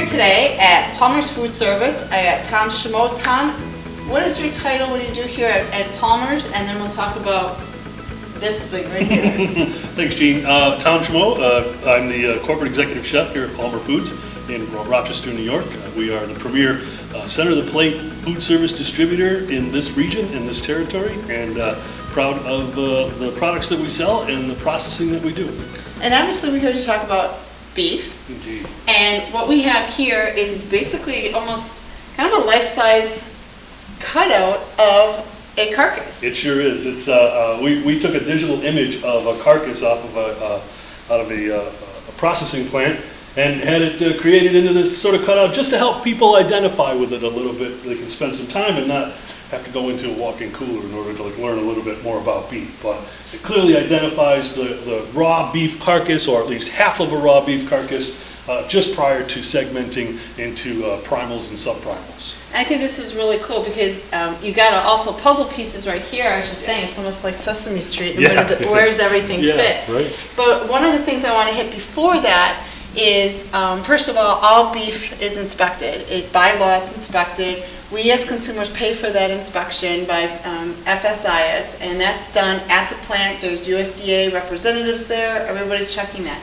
here today at Palmer's Food Service at Tom Schmo. Tom, what is your title? What do you do here at Palmer's? And then we'll talk about this thing right here. Thanks, Gene. Tom Schmo. I'm the corporate executive chef here at Palmer Foods in Rochester, New York. We are the premier center of the plate food service distributor in this region, in this territory, and proud of the products that we sell and the processing that we do. And obviously we're here to talk about beef. Indeed. And what we have here is basically almost kind of a life-size cutout of a carcass. It sure is. It's we took a digital image of a carcass off of out of a processing plant and had it created into this sort of cutout just to help people identify with it a little bit. They can spend some time and not have to go into a walk-in cooler in order to learn a little bit more about beef. But it clearly identifies the raw beef carcass, or at least half of a raw beef carcass, just prior to segmenting into primals and subprimals. I think this is really cool because you got also puzzle pieces right here. I was just saying, it's almost like Sesame Street. Yeah. Where does everything fit? Right. But one of the things I want to hit before that is, first of all beef is inspected. By law, it's inspected. We as consumers pay for that inspection by FSIS, and that's done at the plant. There's USDA representatives there. Everybody's checking that.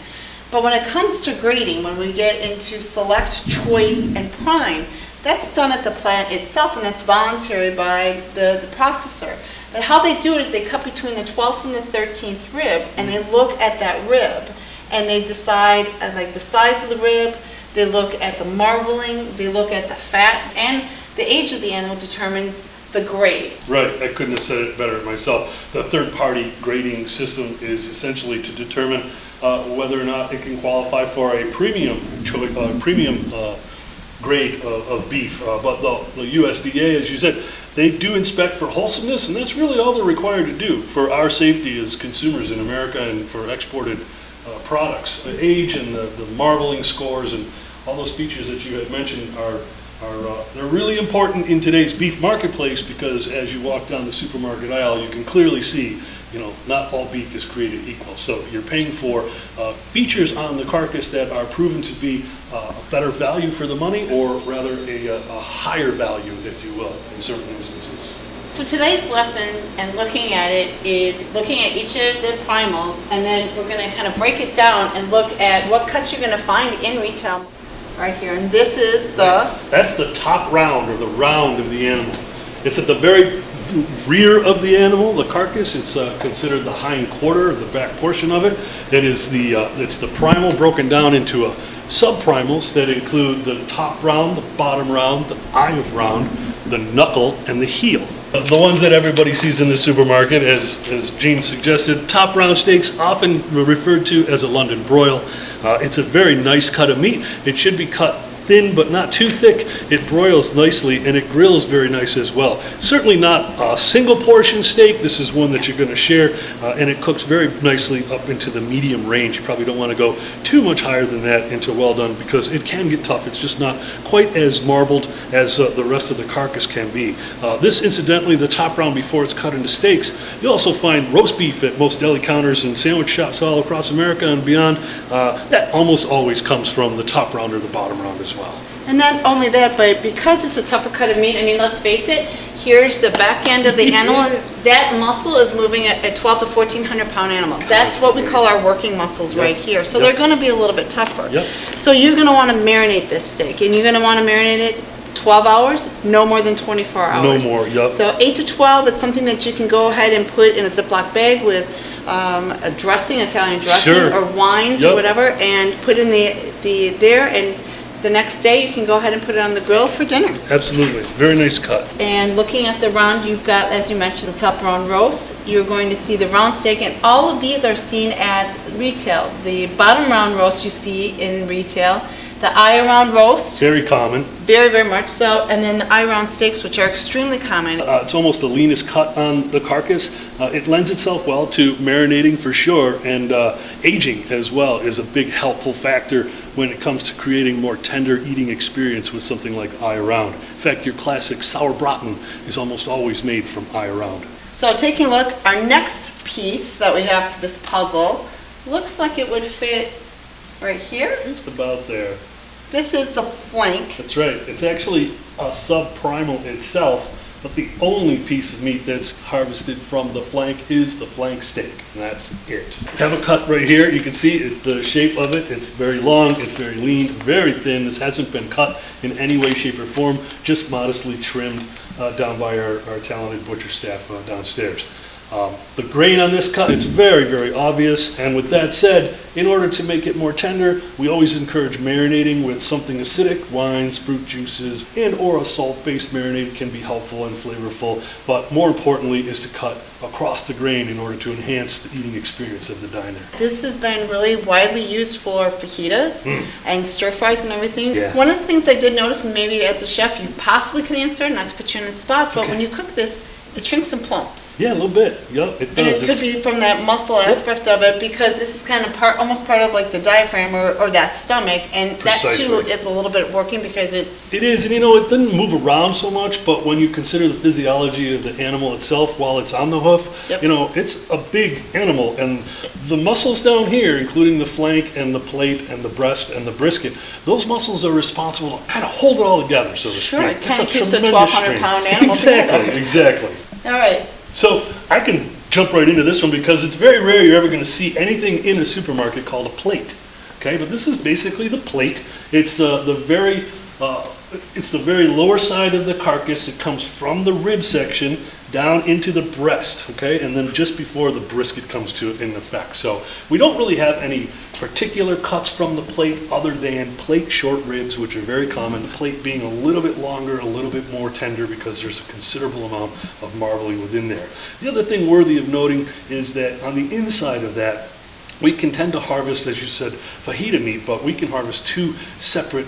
But when it comes to grading, when we get into select, choice, and prime, that's done at the plant itself, and that's voluntary by the processor. But how they do it is they cut between the 12th and the 13th rib, and they look at that rib, and they decide like the size of the rib, they look at the marbling, they look at the fat, and the age of the animal determines the grade. Right, I couldn't have said it better myself. The third-party grading system is essentially to determine whether or not it can qualify for a premium grade of beef. But the USDA, as you said, they do inspect for wholesomeness, and that's really all they're required to do for our safety as consumers in America and for exported products. The age and the marbling scores and all those features that you had mentioned are they're really important in today's beef marketplace, because as you walk down the supermarket aisle, you can clearly see, not all beef is created equal. So you're paying for features on the carcass that are proven to be a better value for the money, or rather a higher value, if you will, in certain instances. So today's lesson and looking at it is looking at each of the primals, and then we're going to kind of break it down and look at what cuts you're going to find in retail. Right here, and this is that's the top round, or the round of the animal. It's at the very rear of the animal, the carcass. It's considered the hind quarter, the back portion of it. It is it's the primal broken down into subprimals that include the top round, the bottom round, the eye of round, the knuckle, and the heel. The ones that everybody sees in the supermarket, as Gene suggested, top round steaks, often referred to as a London broil. It's a very nice cut of meat. It should be cut thin but not too thick. It broils nicely and it grills very nice as well. Certainly not a single portion steak. This is one that you're going to share, and it cooks very nicely up into the medium range. You probably don't want to go too much higher than that into well done, because it can get tough. It's just not quite as marbled as the rest of the carcass can be. This, incidentally, the top round before it's cut into steaks. You'll also find roast beef at most deli counters and sandwich shops all across America and beyond. That almost always comes from the top round or the bottom round as well. And not only that, but because it's a tougher cut of meat, I mean, let's face it, here's the back end of the animal. That muscle is moving at 12 to 1,400 pound animal. That's what we call our working muscles right here. So they're going to be a little bit tougher. So you're going to want to marinate this steak, and you're going to want to marinate it 12 hours, no more than 24 hours. No more, So 8 to 12, it's something that you can go ahead and put in a Ziploc bag with a dressing, Italian dressing, or wines or whatever, and put in there, and the next day you can go ahead and put it on the grill for dinner. Absolutely. Very nice cut. And looking at the round, you've got, as you mentioned, the top round roast. You're going to see the round steak, and all of these are seen at retail. The bottom round roast you see in retail. The eye round roast. Very common. Very, very much so. And then the eye round steaks, which are extremely common. It's almost the leanest cut on the carcass. It lends itself well to marinating for sure, and aging as well is a big helpful factor when it comes to creating more tender eating experience with something like eye round. In fact, your classic sour braten is almost always made from eye round. So taking a look, our next piece that we have to this puzzle looks like it would fit right here. Just about there. This is the flank. That's right. It's actually a subprimal itself, but the only piece of meat that's harvested from the flank is the flank steak, and that's it. I have a cut right here. You can see the shape of it. It's very long, it's very lean, very thin. This hasn't been cut in any way, shape, or form, just modestly trimmed down by our talented butcher staff downstairs. The grain on this cut, it's very, very obvious, and with that said, in order to make it more tender, we always encourage marinating with something acidic. Wines, fruit juices, and or a salt-based marinade can be helpful and flavorful, but more importantly is to cut across the grain in order to enhance the eating experience of the diner. This has been really widely used for fajitas and stir fries and everything. Yeah. One of the things I did notice, and maybe as a chef you possibly could answer, not to put you in the spot, but when you cook this, it shrinks and plumps. Yeah, a little bit. Yep, it does. And it could be from that muscle aspect of it, because this is kind of almost part of like the diaphragm or that stomach, and Precisely. that too is a little bit working because it's... It is, and you know, it doesn't move around so much, but when you consider the physiology of the animal itself while it's on the hoof, Yep. you know, it's a big animal, and the muscles down here, including the flank and the plate and the breast and the brisket, those muscles are responsible to kind of hold it all together, so to speak. Sure, it It's kind of keeps a tremendous 1,200-pound strain. animal Exactly, together. exactly. All right. So I can jump right into this one because it's very rare you're ever going to see anything in a supermarket called a plate. Okay, but this is basically the plate. It's the very lower side of the carcass. It comes from the rib section down into the breast, okay, and then just before the brisket comes to it in effect. So we don't really have any particular cuts from the plate other than plate short ribs, which are very common, the plate being a little bit longer, a little bit more tender because there's a considerable amount of marbling within there. The other thing worthy of noting is that on the inside of that, we can tend to harvest, as you said, fajita meat, but we can harvest two separate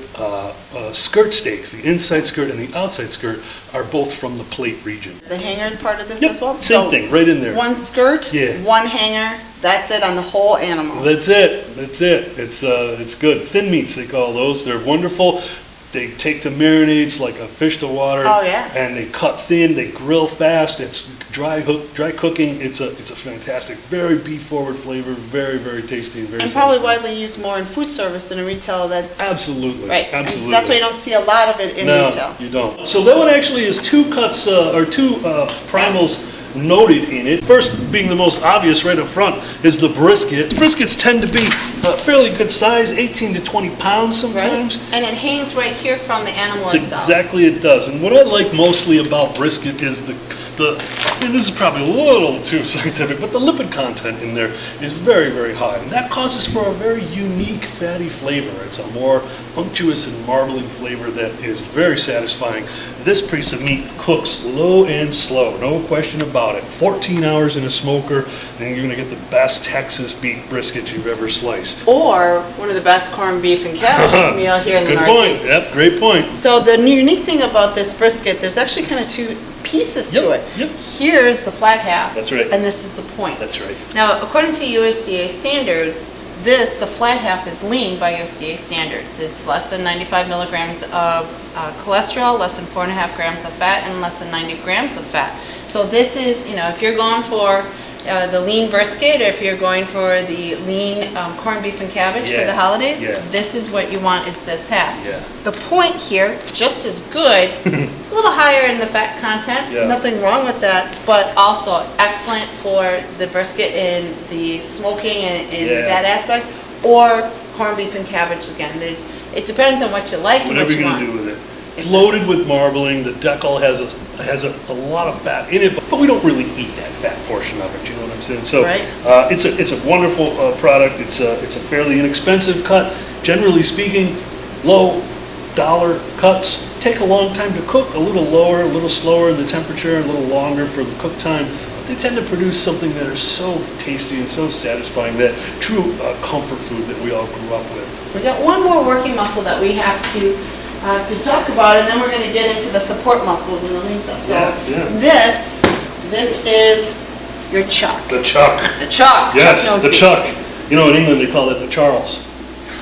skirt steaks. The inside skirt and the outside skirt are both from the plate region. The hanger part of this Yep, as well? same thing, right in there. One skirt, Yeah. one hanger, that's it on the whole animal. That's it. That's it. It's good. Thin meats, they call those. They're wonderful. They take to marinades like a fish to water. Oh, yeah. And they cut thin. They grill fast. It's dry cooking. It's a fantastic, very beef forward flavor. Very, very tasty and very. And probably satisfying. widely used more in food service than in retail. That's Absolutely. right. And Absolutely. that's why you don't see a lot of it in retail. No, you don't. So that one actually is two cuts or two primals noted in it. First, being the most obvious right up front, is the brisket. Briskets tend to be fairly good size, 18 to 20 pounds sometimes. Right? And it hangs right here from the animal That's itself. exactly it does. And what I like mostly about brisket is and this is probably a little too scientific, but the lipid content in there is very, very high. And that causes for a very unique fatty flavor. It's a more unctuous and marbling flavor that is very satisfying. This piece of meat cooks low and slow, no question about it. 14 hours in a smoker, and you're gonna get the best Texas beef brisket you've ever sliced. Or one of the best corned beef and cabbage meal here in the Good point, Northeast. yep, great point. So the unique thing about this brisket, there's actually kind of two pieces to it. Yep. Here's the flat half. That's right. And this is the point. That's right. Now, according to USDA standards, the flat half is lean by USDA standards. It's less than 95 milligrams of cholesterol, less than 4.5 grams of fat, and less than 90 grams of fat. So this is, if you're going for the lean brisket, or if you're going for the lean corned beef and cabbage for Yeah, the holidays, yeah. this is what you want, is this half. Yeah. The point here, just as good, a little higher in the fat content, Yeah. nothing wrong with that, but also excellent for the brisket in the smoking and Yeah. that aspect, or corned beef and cabbage again. It depends on what you like and Whatever what you you're want. gonna do with it. It's loaded with marbling. The decal has a lot of fat in it, but we don't really eat that fat portion of it. You know what I'm saying? So Right. it's a wonderful product. It's a fairly inexpensive cut. Generally speaking, low dollar cuts take a long time to cook. A little lower, a little slower in the temperature, a little longer for the cook time. But they tend to produce something that is so tasty and so satisfying, that true comfort food that we all grew up with. We got one more working muscle that we have to talk about, and then we're going to get into the support muscles and the lean stuff. So Yeah. this is your chuck. The chuck. The chuck. Yes, knows the beef. chuck. You know, in England they call it the Charles.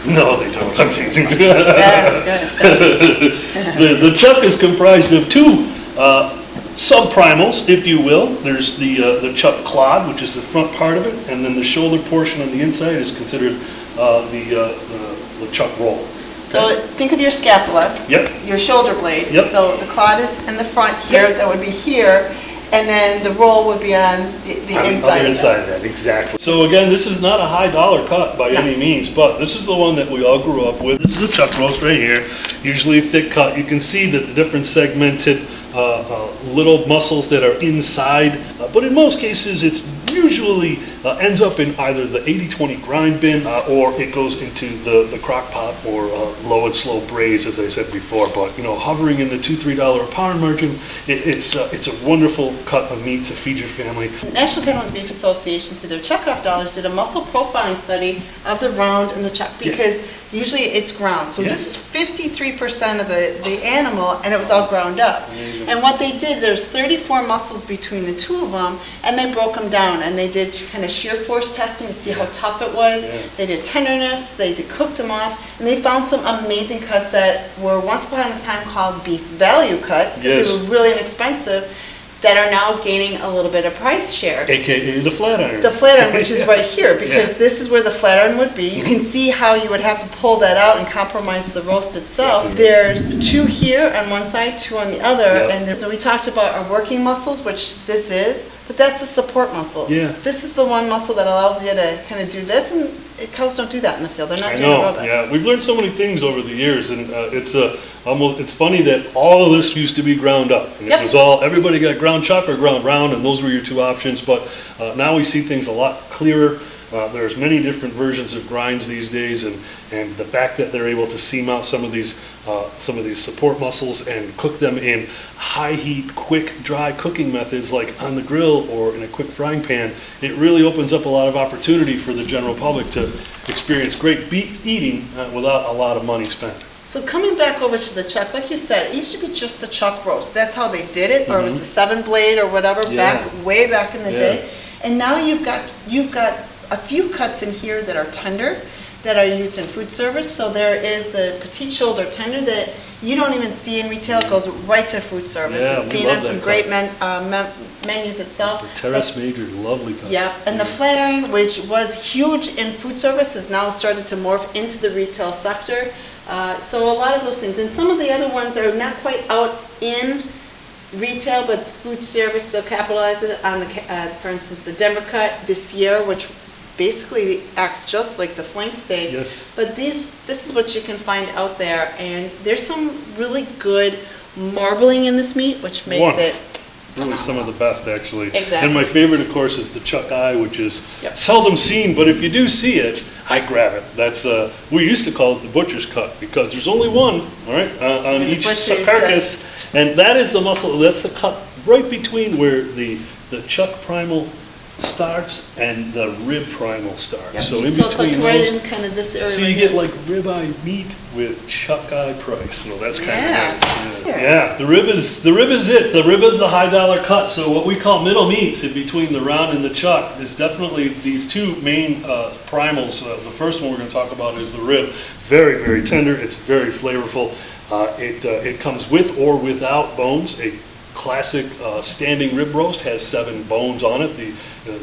No, they don't. I'm teasing. That was good. The chuck is comprised of two subprimals, if you will. There's the chuck clod, which is the front part of it, and then the shoulder portion on the inside is considered the chuck roll. So think of your scapula. Yep. Your shoulder blade. Yep. So the claw is in the front here, that would be here, and then the roll would be on the On inside the of inside that. of that, exactly. So again, this is not a high dollar cut by any means, but this is the one that we all grew up with. This is a chuck roast right here, usually a thick cut. You can see that the different segmented little muscles that are inside, but in most cases it's usually ends up in either the 80-20 grind bin or it goes into the crock pot or low and slow braise, as I said before. But you know, hovering in the $2-3 a pound margin, it's a wonderful cut of meat to feed your family. National Kennels Beef Association, through their checkoff dollars, did a muscle profiling study of the round and the chuck, because usually it's ground. So this is 53% of the animal, and it was all ground up. Amazing. And what they did, there's 34 muscles between the two of them, and they broke them down, and they did kind of shear force testing to see how tough it was. They did tenderness, cooked them off, and they found some amazing cuts that were once upon a time called beef value cuts, because they were really inexpensive, that are now gaining a little bit of price share. AKA the flat iron. The flat iron, which is right here, because this is where the flat iron would be. You can see how you would have to pull that out and compromise the roast itself. There's two here on one side, two on the other, and so we talked about our working muscles, which this is, but that's a support muscle. This is the one muscle that allows you to kind of do this, and cows don't do that in the field. They're not doing aerobics. Yeah, we've learned so many things over the years, and it's funny that all of this used to be ground up. And it was all, everybody got ground chuck or ground round, and those were your two options. But now we see things a lot clearer. There's many different versions of grinds these days, and the fact that they're able to seam out some of these support muscles and cook them in high heat, quick, dry cooking methods like on the grill or in a quick frying pan, it really opens up a lot of opportunity for the general public to experience great beef eating without a lot of money spent. So coming back over to the chuck, like you said, it used to be just the chuck roast. That's how they did it, or it was the 7 blade or whatever way back in the day. And now you've got a few cuts in here that are tender, that are used in food service. So there is the petite shoulder tender that you don't even see in retail. It goes right to food service. It's seen on some great menus itself. The Terrace Major, lovely cut. Yeah, and the flat iron, which was huge in food service, has now started to morph into the retail sector. So a lot of those things, and some of the other ones are not quite out in retail, but food service still capitalizes on the, for instance, the Denver cut this year, which basically acts just like the flank steak. But this is what you can find out there, and there's some really good marbling in this meat, which makes it really some of the best, actually. Exactly. And my favorite, of course, is the chuck eye, which is seldom seen, but if you do see it, I grab it. That's we used to call it the butcher's cut, because there's only one, all right, on each carcass, and that is the muscle. That's the cut right between where the chuck primal starts and the rib primal starts. So in between it's like right in kind of this area. So you get like ribeye meat with chuck eye price. So that's kind of good. Yeah, the rib is it. The rib is the high dollar cut. So what we call middle meats in between the round and the chuck is definitely these two main primals. The first one we're going to talk about is the rib. Very, very tender. It's very flavorful. It comes with or without bones. A classic standing rib roast has 7 bones on it. The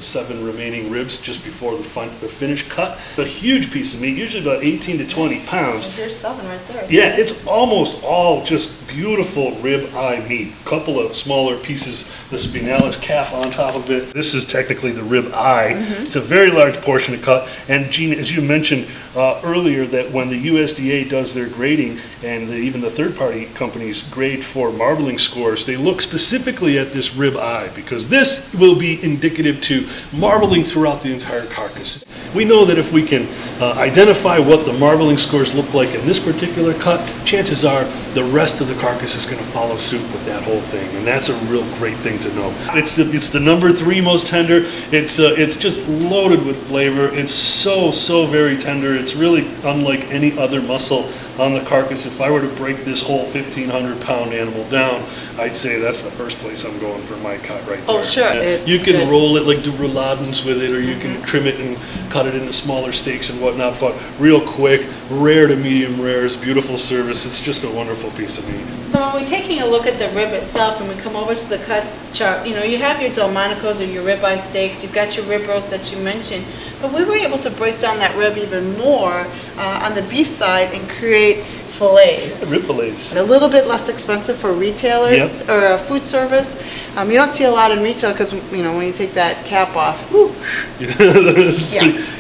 7 remaining ribs just before the finished cut. A huge piece of meat, usually about 18 to 20 pounds. There's 7 right there. Yeah, it's almost all just beautiful rib eye meat. A couple of smaller pieces, the spinalis cap on top of it. This is technically the rib eye. It's a very large portion to cut. And Gene, as you mentioned earlier, that when the USDA does their grading, and even the third-party companies grade for marbling scores, they look specifically at this rib eye, because this will be indicative to marbling throughout the entire carcass. We know that if we can identify what the marbling scores look like in this particular cut, chances are the rest of the carcass is going to follow suit with that whole thing, and that's a real great thing to know. It's the number 3 most tender. It's just loaded with flavor. It's so very tender. It's really unlike any other muscle on the carcass. If I were to break this whole 1,500-pound animal down, I'd say that's the first place I'm going for my cut right there. Oh, sure. Yeah. You can roll it, like do roulades with it, or you can trim it and cut it into smaller steaks and whatnot, but real quick, rare to medium rares, beautiful service. It's just a wonderful piece of meat. So when we're taking a look at the rib itself and we come over to the cut chart, you know, you have your Delmonico's or your ribeye steaks, you've got your rib roast that you mentioned, but we were able to break down that rib even more on the beef side and create fillets. Rib fillets. A little bit less expensive for retailers or food service. You don't see a lot in retail because, you know, when you take that cap off, whew.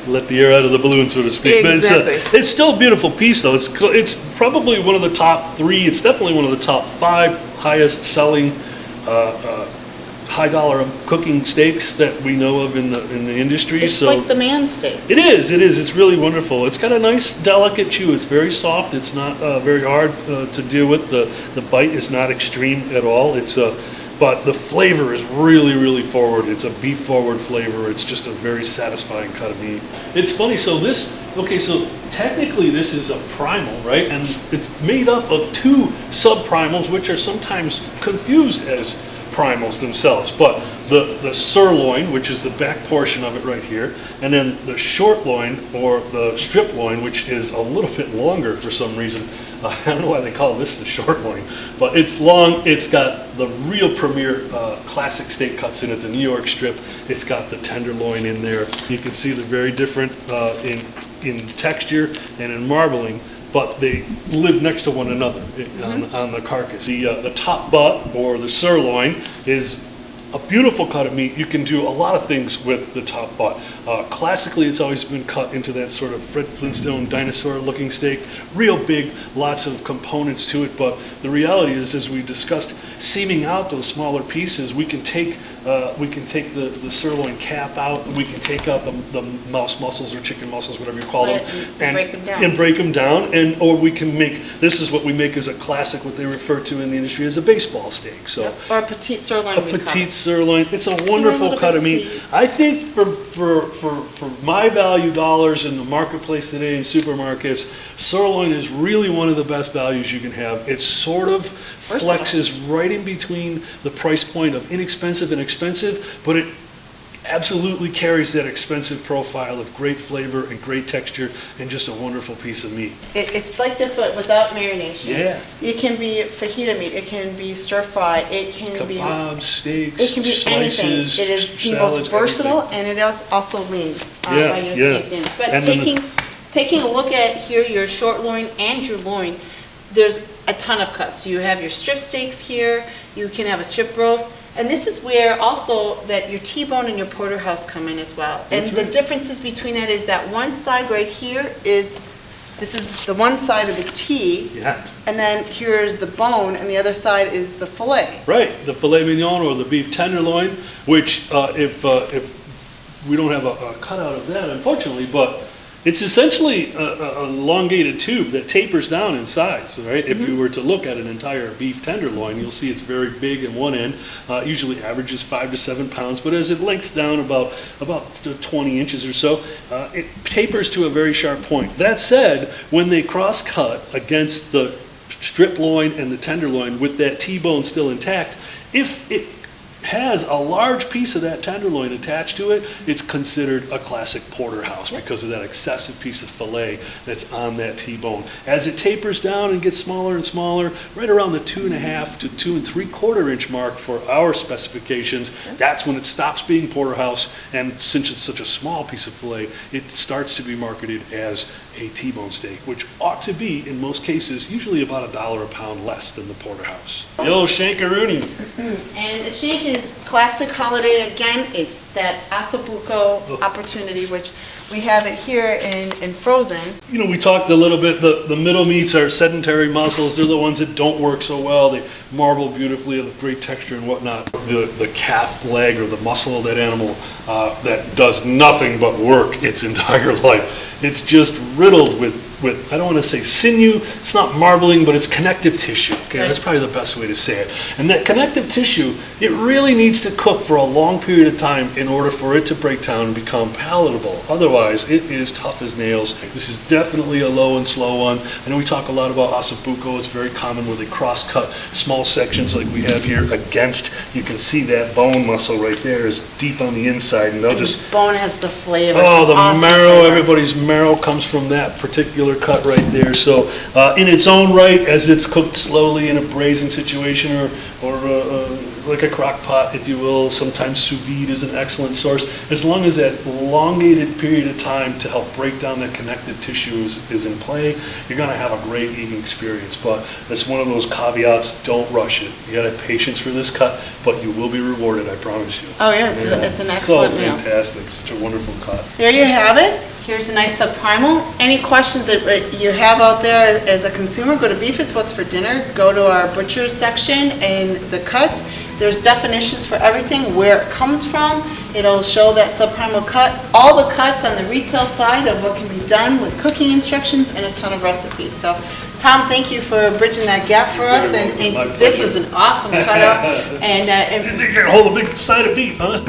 Let the air out of the balloon, so to speak. Exactly. But it's still a beautiful piece, though. It's probably one of the top 3. It's definitely one of the top 5 highest selling high-dollar cooking steaks that we know of in the industry. It's like the man steak. It is. It's really wonderful. It's got a nice, delicate chew. It's very soft. It's not very hard to deal with. The bite is not extreme at all. But the flavor is really, really forward. It's a beef-forward flavor. It's just a very satisfying cut of meat. It's funny. So technically this is a primal, right? And it's made up of 2 subprimals, which are sometimes confused as primals themselves, but the sirloin, which is the back portion of it right here, and then the short loin or the strip loin, which is a little bit longer for some reason. I don't know why they call this the short loin, but it's long. It's got the real premier classic steak cuts in it, the New York strip. It's got the tenderloin in there. You can see they're very different in texture and in marbling, but they live next to one another on the carcass. The top butt, or the sirloin, is a beautiful cut of meat. You can do a lot of things with the top butt. Classically, it's always been cut into that sort of Fred Flintstone dinosaur-looking steak. Real big, lots of components to it, but the reality is, as we discussed, seaming out those smaller pieces, we can take the sirloin cap out, we can take out the mouse muscles or chicken muscles, whatever you call them, and break them down, or we can make, this is what we make as a classic, what they refer to in the industry as a baseball steak. So or a petite sirloin. A petite sirloin. It's a wonderful cut of meat. Sweet. I think for my value dollars in the marketplace today in supermarkets, sirloin is really one of the best values you can have. It sort of flexes right in between the price point of inexpensive and expensive, but it absolutely carries that expensive profile of great flavor and great texture and just a wonderful piece of meat. It's like this, but without marination. Yeah. It can be fajita meat. It can be stir fry. It can be kebabs, steaks, it can be slices, anything. It is the most versatile, and it is also lean by USDA standards. But and taking a look at here, your short loin and your loin, there's a ton of cuts. You have your strip steaks here. You can have a strip roast. And this is where also that your T-bone and your porterhouse come in as well. And the differences between that is that one side right here this is the one side of the T. Yeah. And then here's the bone, and the other side is the fillet. Right, the filet mignon or the beef tenderloin, which if we don't have a cutout of that, unfortunately, but it's essentially a elongated tube that tapers down in size, right? If you were to look at an entire beef tenderloin, you'll see it's very big in one end, usually averages 5 to 7 pounds, but as it lengths down about 20 inches or so, it tapers to a very sharp point. That said, when they cross-cut against the strip loin and the tenderloin with that T-bone still intact, if it has a large piece of that tenderloin attached to it, it's considered a classic porterhouse because of that excessive piece of filet that's on that T-bone. As it tapers down and gets smaller and smaller, right around the 2.5 to 2 3/4 inch mark for our specifications, that's when it stops being porterhouse, and since it's such a small piece of filet, it starts to be marketed as a T-bone steak, which ought to be, in most cases, usually about $1 a pound less than the porterhouse. Yo, Shankaroonie. And the shank is classic holiday. Again, it's that ossobuco opportunity, which we have it here in frozen. You know, we talked a little bit, the middle meats are sedentary muscles. They're the ones that don't work so well. They marble beautifully, have great texture and whatnot. The calf leg or the muscle of that animal that does nothing but work its entire life. It's just riddled with with, I don't want to say sinew, it's not marbling, but it's connective tissue. Okay, Right. that's probably the best way to say it. And that connective tissue, it really needs to cook for a long period of time in order for it to break down and become palatable. Otherwise, it is tough as nails. This is definitely a low and slow one. I know we talk a lot about ossobuco. It's very common where they cross-cut small sections like we have here against. You can see that bone muscle right there is deep on the inside, and they'll just... Bone has the flavor. Oh, some the awesome marrow, flavor. everybody's marrow comes from that particular cut right there. So in its own right, as it's cooked slowly in a braising situation or like a crock pot, if you will, sometimes sous vide is an excellent source. As long as that elongated period of time to help break down that connective tissue is in play, you're going to have a great eating experience. But that's one of those caveats, don't rush it. You got to have patience for this cut, but you will be rewarded, I promise you. Oh, yeah, it's an excellent meal. So fantastic, such a wonderful cut. There you have it. Here's a nice subprimal. Any questions that you have out there as a consumer, go to Beef It's What's for Dinner, go to our butcher's section and the cuts. There's definitions for everything, where it comes from. It'll show that subprimal cut, all the cuts on the retail side of what can be done with cooking instructions and a ton of recipes. So, Tom, thank you for bridging that gap for us. And My this pleasure. was an awesome cutout. You think you can hold a big side of beef, huh?